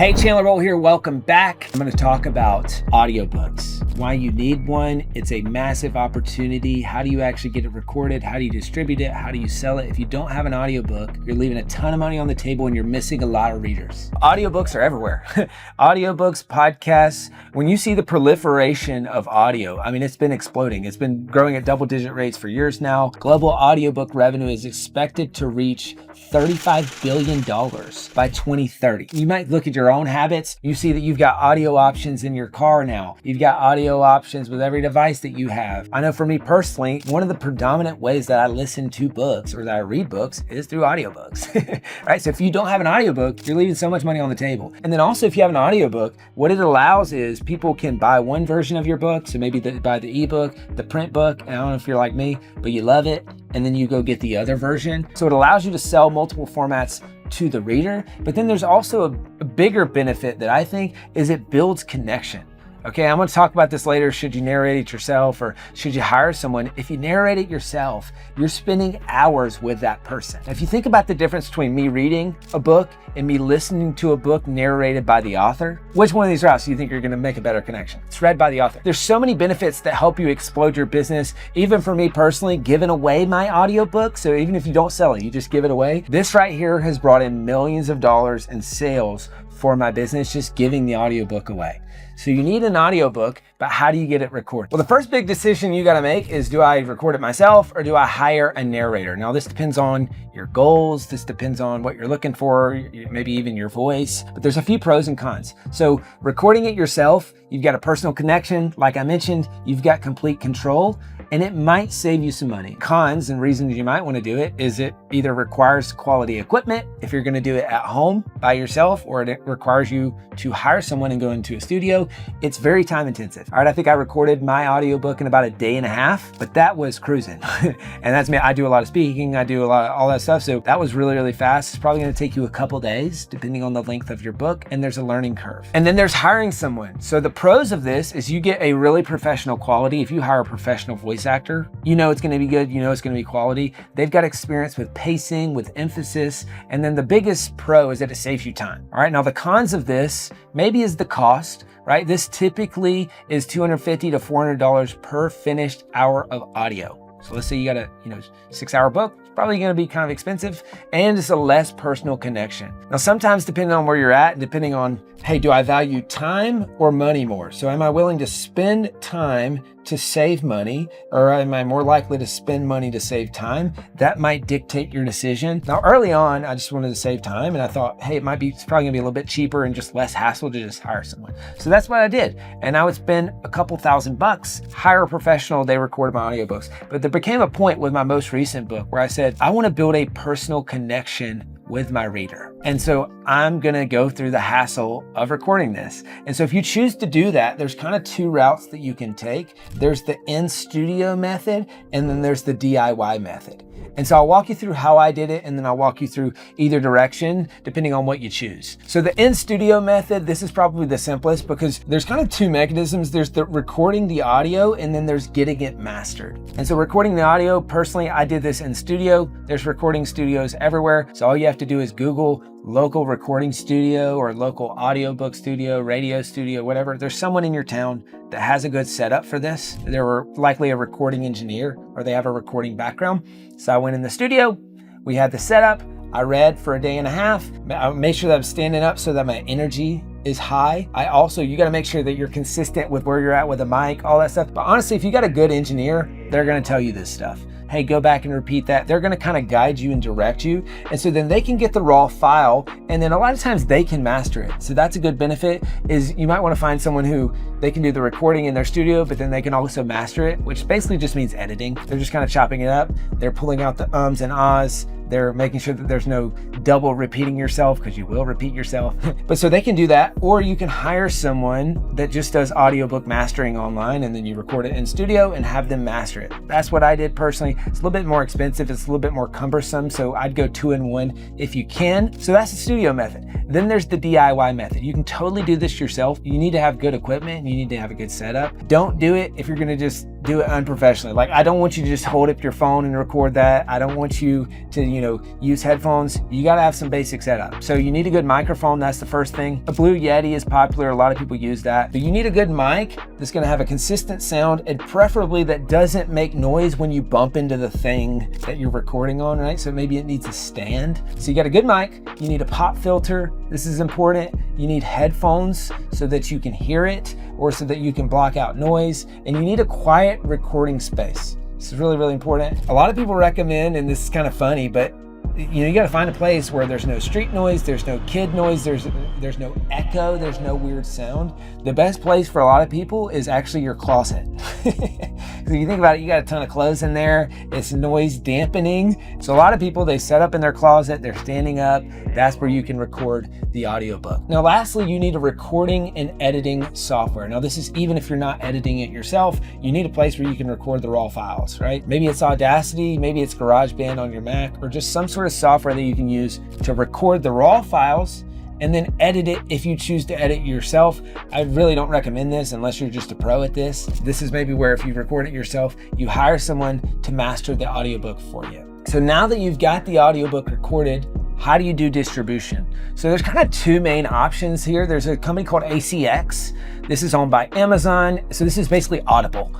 Hey, Chandler here. Welcome back. I'm going to talk about audiobooks, why you need one. It's a massive opportunity. How do you actually get it recorded? How do you distribute it? How do you sell it? If you don't have an audiobook, you're leaving a ton of money on the table and you're missing a lot of readers. Audiobooks are everywhere. Audiobooks, podcasts. When you see the proliferation of audio, I mean, it's been exploding. It's been growing at double-digit rates for years now. Global audiobook revenue is expected to reach $35 billion by 2030. You might look at your own habits. You see that you've got audio options in your car now. You've got audio options with every device that you have. I know for me personally, one of the predominant ways that I listen to books or that I read books is through audiobooks, right? So if you don't have an audiobook, you're leaving so much money on the table. And then also if you have an audiobook, what it allows is people can buy one version of your book. So maybe buy the ebook, the print book. And I don't know if you're like me, but you love it. And then you go get the other version. So it allows you to sell multiple formats to the reader. But then there's also a bigger benefit that I think is it builds connection. Okay, I'm going to talk about this later. Should you narrate it yourself or should you hire someone? If you narrate it yourself, you're spending hours with that person. If you think about the difference between me reading a book and me listening to a book narrated by the author, which one of these routes do you think you're going to make a better connection? It's read by the author. There's so many benefits that help you explode your business. Even for me personally, giving away my audiobook. So even if you don't sell it, you just give it away. This right here has brought in millions of dollars in sales for my business, just giving the audiobook away. So you need an audiobook, but how do you get it recorded? Well, the first big decision you got to make is, do I record it myself or do I hire a narrator? Now, this depends on your goals. This depends on what you're looking for, maybe even your voice, but there's a few pros and cons. So recording it yourself, you've got a personal connection. Like I mentioned, you've got complete control. And it might save you some money. Cons and reasons you might want to do it is it either requires quality equipment if you're going to do it at home by yourself, or it requires you to hire someone and go into a studio. It's very time intensive. All right, I think I recorded my audiobook in about a day and a half, but that was cruising. And that's me. I do a lot of speaking. I do a lot of all that stuff. So that was really, really fast. It's probably going to take you a couple days depending on the length of your book. And there's a learning curve. And then there's hiring someone. So the pros of this is you get a really professional quality. If you hire a professional voice actor, you know it's going to be good, you know it's going to be quality. They've got experience with pacing, with emphasis, and then the biggest pro is that it saves you time. All right, now the cons of this maybe is the cost, right? This typically is $250 to $400 per finished hour of audio. So let's say you got a 6-hour book, it's probably going to be kind of expensive, and it's a less personal connection. Now, sometimes depending on where you're at and depending on, hey, do I value time or money more? So am I willing to spend time to save money, or am I more likely to spend money to save time? That might dictate your decision. Now, early on, I just wanted to save time and I thought, hey, it's probably gonna be a little bit cheaper and just less hassle to just hire someone. So that's what I did. And I would spend a couple $1,000, hire a professional, they recorded my audiobooks. But there became a point with my most recent book where I said, I wanna build a personal connection with my reader. And so I'm gonna go through the hassle of recording this. And so if you choose to do that, there's kind of two routes that you can take. There's the in-studio method, and then there's the DIY method. And so I'll walk you through how I did it, and then I'll walk you through either direction, depending on what you choose. So the in-studio method, this is probably the simplest because there's kind of two mechanisms. There's the recording the audio, and then there's getting it mastered. And so recording the audio, personally, I did this in studio. There's recording studios everywhere. So all you have to do is Google local recording studio or local audiobook studio, radio studio, whatever. There's someone in your town that has a good setup for this. They were likely a recording engineer or they have a recording background. So I went in the studio, we had the setup, I read for a day and a half. I made sure that I'm standing up so that my energy is high. You got to make sure that you're consistent with where you're at with the mic, all that stuff. But honestly, if you got a good engineer, they're going to tell you this stuff. Hey, go back and repeat that. They're going to kind of guide you and direct you. And so then they can get the raw file, and then a lot of times they can master it. So that's a good benefit, is you might want to find someone who they can do the recording in their studio, but then they can also master it, which basically just means editing. They're just kind of chopping it up. They're pulling out the ums and ahs. They're making sure that there's no double repeating yourself, because you will repeat yourself. But so they can do that, or you can hire someone that just does audiobook mastering online, and then you record it in studio and have them master it. That's what I did personally. It's a little bit more expensive. It's a little bit more cumbersome. So I'd go 2-in-1 if you can. So that's the studio method. Then there's the DIY method. You can totally do this yourself. You need to have good equipment and you need to have a good setup. Don't do it if you're gonna just do it unprofessionally. Like, I don't want you to just hold up your phone and record that. I don't want you to, use headphones. You got to have some basic setup. So you need a good microphone. That's the first thing. A Blue Yeti is popular. A lot of people use that. But you need a good mic that's going to have a consistent sound, and preferably that doesn't make noise when you bump into the thing that you're recording on, right? So maybe it needs a stand. So you got a good mic. You need a pop filter. This is important. You need headphones so that you can hear it, or so that you can block out noise. And you need a quiet recording space. This is really, really important. A lot of people recommend, and this is kind of funny, but you got to find a place where there's no street noise, there's no kid noise, there's no echo, there's no weird sound. The best place for a lot of people is actually your closet. If you think about it, you got a ton of clothes in there. It's noise dampening. So a lot of people, they set up in their closet, they're standing up. That's where you can record the audiobook. Now, lastly, you need a recording and editing software. Now, this is even if you're not editing it yourself, you need a place where you can record the raw files, right? Maybe it's Audacity, maybe it's GarageBand on your Mac, or just some sort of software that you can use to record the raw files and then edit it if you choose to edit yourself. I really don't recommend this unless you're just a pro at this. This is maybe where if you record it yourself, you hire someone to master the audiobook for you. So now that you've got the audiobook recorded, how do you do distribution? So there's kind of two main options here. There's a company called ACX. This is owned by Amazon. So this is basically Audible.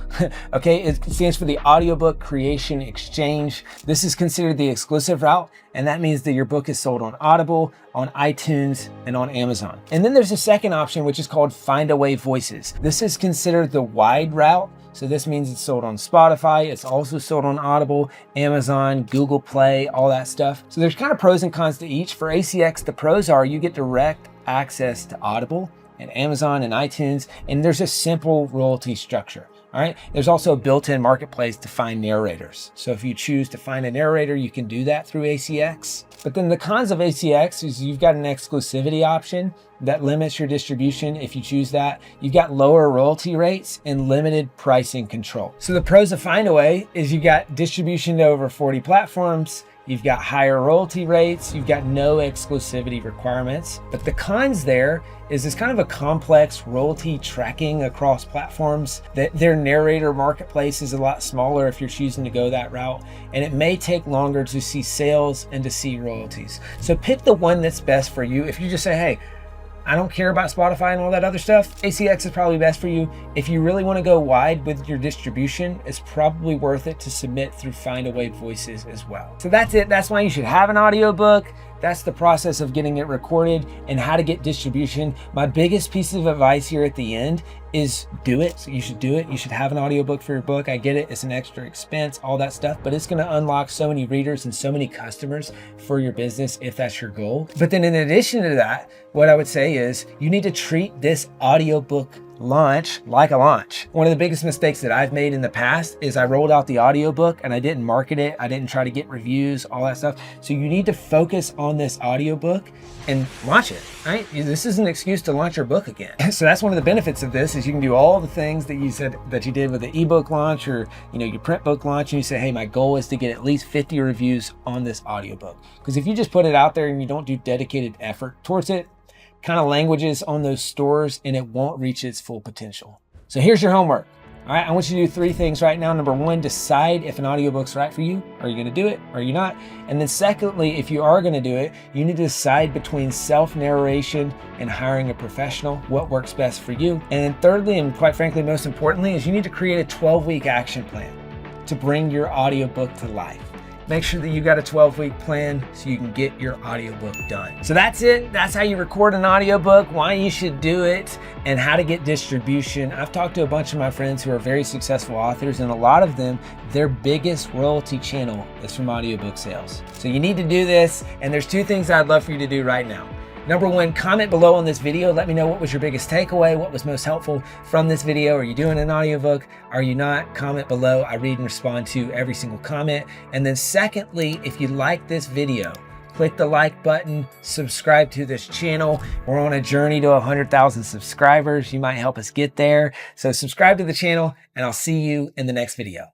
Okay, it stands for the Audiobook Creation Exchange. This is considered the exclusive route, and that means that your book is sold on Audible, on iTunes, and on Amazon. And then there's a second option, which is called Findaway Voices. This is considered the wide route. So this means it's sold on Spotify. It's also sold on Audible, Amazon, Google Play, all that stuff. So there's kind of pros and cons to each. For ACX, the pros are you get direct access to Audible and Amazon and iTunes, and there's a simple royalty structure. All right. There's also a built-in marketplace to find narrators. So if you choose to find a narrator, you can do that through ACX. But then the cons of ACX is you've got an exclusivity option that limits your distribution if you choose that. You've got lower royalty rates and limited pricing control. So the pros of Findaway is you've got distribution to over 40 platforms. You've got higher royalty rates, you've got no exclusivity requirements. But the cons there is it's kind of a complex royalty tracking across platforms. That their narrator marketplace is a lot smaller if you're choosing to go that route, and it may take longer to see sales and to see royalties. So pick the one that's best for you. If you just say, hey, I don't care about Spotify and all that other stuff, ACX is probably best for you. If you really want to go wide with your distribution, it's probably worth it to submit through Findaway Voices as well. So that's it. That's why you should have an audiobook. That's the process of getting it recorded and how to get distribution. My biggest piece of advice here at the end is do it. So you should do it. You should have an audiobook for your book. I get it. It's an extra expense, all that stuff, but it's going to unlock so many readers and so many customers for your business if that's your goal. But then in addition to that, what I would say is you need to treat this audiobook launch like a launch. One of the biggest mistakes that I've made in the past is I rolled out the audiobook and I didn't market it. I didn't try to get reviews, all that stuff. So you need to focus on this audiobook and launch it, right? This is an excuse to launch your book again. So that's one of the benefits of this is you can do all the things that you said that you did with the ebook launch or your print book launch, and you say, hey, my goal is to get at least 50 reviews on this audiobook. Because if you just put it out there and you don't do dedicated effort towards it, kind of languages on those stores and it won't reach its full potential. So here's your homework. All right, I want you to do 3 things right now. Number 1, decide if an audiobook's right for you. Are you going to do it? Are you not? And then secondly, if you are going to do it, you need to decide between self-narration and hiring a professional, what works best for you. And then thirdly, and quite frankly, most importantly, is you need to create a 12-week action plan to bring your audiobook to life. Make sure that you got a 12-week plan so you can get your audiobook done. So that's it. That's how you record an audiobook, why you should do it, and how to get distribution. I've talked to a bunch of my friends who are very successful authors, and a lot of them, their biggest royalty channel is from audiobook sales. So you need to do this, and there's 2 things I'd love for you to do right now. Number 1, comment below on this video. Let me know what was your biggest takeaway, what was most helpful from this video. Are you doing an audiobook? Are you not? Comment below. I read and respond to every single comment. And then secondly, if you like this video, click the like button, subscribe to this channel. We're on a journey to 100,000 subscribers. You might help us get there. So subscribe to the channel, and I'll see you in the next video.